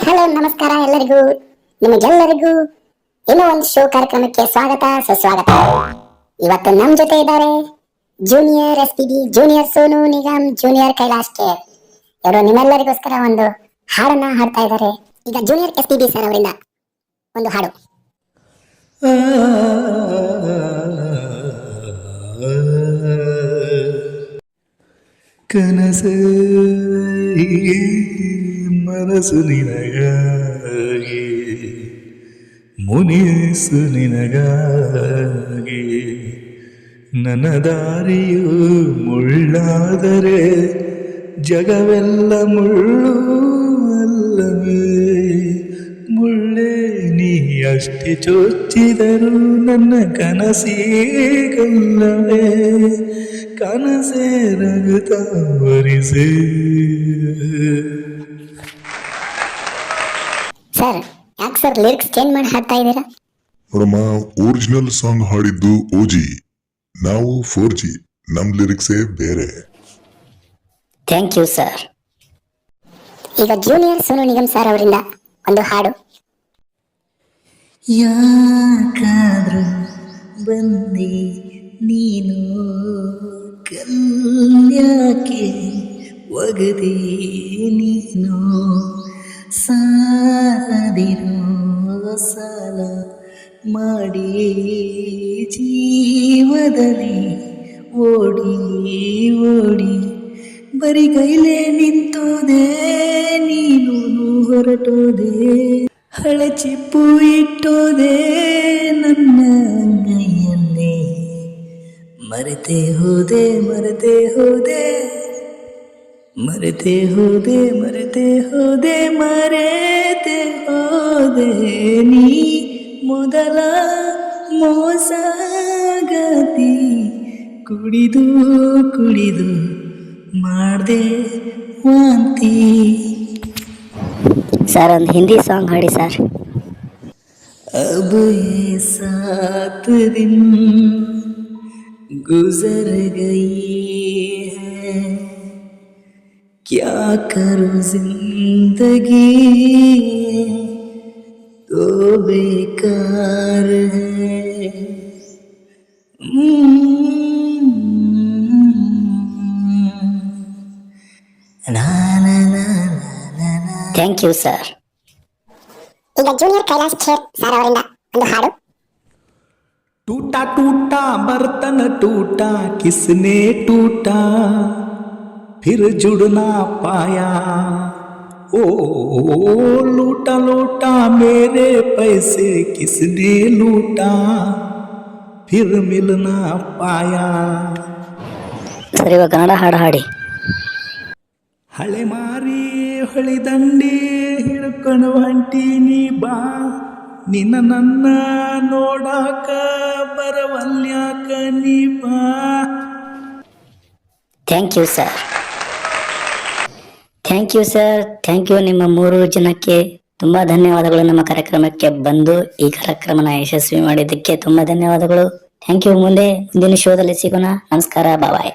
Hello ನಮಸ್ಕಾರ ಎಲ್ಲರಿಗೂ. ನಿಮಗೆಲ್ಲರಿಗೂ ಇನ್ನೂ ಒಂದು ಶೋ ಕಾರ್ಯಕ್ರಮಕ್ಕೆ ಸ್ವಾಗತ ಸುಸ್ವಾಗತ. ಇವತ್ತು ನಮ್ಮ ಜೊತೆ ಇದ್ದಾರೆ junior SPB, junior Sonu Nigam, junior Kailash Kher. ಇವರು ನಿಮ್ಮೆಲ್ಲರಿಗೋಸ್ಕರ ಒಂದು ಹಾಡನ್ನ ಹಾಡ್ತಾ ಇದ್ದಾರೆ. ಈಗ ಜೂನಿಯರ್ ಎಸ್.ಪಿ.ಬಿ ಸರ್ ಅವರಿಂದ ಒಂದು ಹಾಡು. ಕನಸೇ ಮನಸ್ಸು ನಿನಗಾಗಿ, ಮುನಿಸು ನಿನಗಾಗಿ, ನನ್ನ ದಾರಿಯು ಮುಳ್ಳಾದರೆ ಜಗವೆಲ್ಲ ಮುಳ್ಳು ಅಲ್ಲವೇ, ಮುಳ್ಳೇ ನೀ ಅಷ್ಟೇ ಚೊಚ್ಚಿದರು ನನ್ನ ಕನಸೀಗಲ್ಲವೇ, ಕನಸೇ ರಗುತ್ತವರಿಸೇ. ಸರ್ ಯಾಕೆ ಸರ್ ಲಿರಿಕ್ಸ್ ಚೇಂಜ್ ಮಾಡಿ ಹಾಡ್ತಾ ಇದ್ದೀರಾ? ನೋಡಮ್ಮ, ಒರಿಜಿನಲ್ ಸಾಂಗ್ ಹಾಡಿದ್ದು ಓಜಿ, ನಾವು 4G, ನಮ್ ಲಿರಿಕ್ಸೇ ಬೇರೆ. Thank you sir. ಈಗ ಜೂನಿಯರ್ ಸೋನು ನಿಗಮ್ ಸರ್ ಅವರಿಂದ ಒಂದು ಹಾಡು. ಯಾಕಾದ್ರೂ ಬಂದೆ ನೀನು ಕಲ್ಯಾಕೆ ಒಗದೆ ನೀನು, ಸಾದಿರೋ ಸಾಲ ಮಾಡಿ ಜೀವದಲ್ಲಿ ಓಡಿ ಓಡಿ ಬರಿಗೈಲೇ ನಿಂತೋದೆ, ನೀನು ಹೊರಟೋದೆ, ಹಳೆ ಚಿಪ್ಪು ಇಟ್ಟೋದೆ ನನ್ನ ಅಂಗೈಯಲ್ಲೇ, ಮರೆತೇ ಹೋದೆ ಮರೆತೇ ಹೋದೆ ಮರೆತೇ ಹೋದೆ ಮರೆತೇ ಹೋದೆ ಮರೆತೇ ಹೋದೆ, ನೀ ಮೊದಲ ಮೋಸಗತಿ ಕುಡಿದು ಕುಡಿದು ಮಾಡ್ದೆ ವಾಂತಿ. ಸರ್ ಒಂದು ಹಿಂದಿ ಸಾಂಗ್ ಹಾಡಿ ಸರ್. अब ये 7 दिन गुजर गई है, क्या करूं जिंदगी तो बेकार है. ना ना ना ना ना. Thank you sir. ಈಗ ಜೂನಿಯರ್ ಕೈಲಾಶ್ ಖೇರ್ ಸರ್ ಅವರಿಂದ ಒಂದು ಹಾಡು. टूटा टूटा बर्तन टूटा किसने टूटा, फिर जुड़ ना पाया, ओ लूटा लूटा मेरे पैसे किसने लूटा, फिर मिल ना पाया. ಸರ್ ಇವಾಗ ಕನ್ನಡ ಹಾಡು ಹಾಡಿ. ಹಳೆ ಮಾರಿ ಹೊಳಿ ದಂಡಿ ಹಿಡ್ಕೊಂಡು ಹೊಂಟೀನಿ ಬಾ, ನಿನ್ನ ನನ್ನ ನೋಡಾಕ ಬರವಲ್ಯಾಕ ನೀ ಬಾ. Thank you sir. Thank you sir, thank you. ನಿಮ್ಮ 3 ಜನಕ್ಕೆ ತುಂಬ ಧನ್ಯವಾದಗಳು. ನಮ್ಮ ಕಾರ್ಯಕ್ರಮಕ್ಕೆ ಬಂದು ಈ ಕಾರ್ಯಕ್ರಮನ ಯಶಸ್ವಿ ಮಾಡಿದ್ದಕ್ಕೆ ತುಂಬ ಧನ್ಯವಾದಗಳು. Thank you. ಮುಂದಿನ ಶೋದಲ್ಲಿ ಸಿಗೋಣ. ನಮಸ್ಕಾರ, ಬಾಯ್.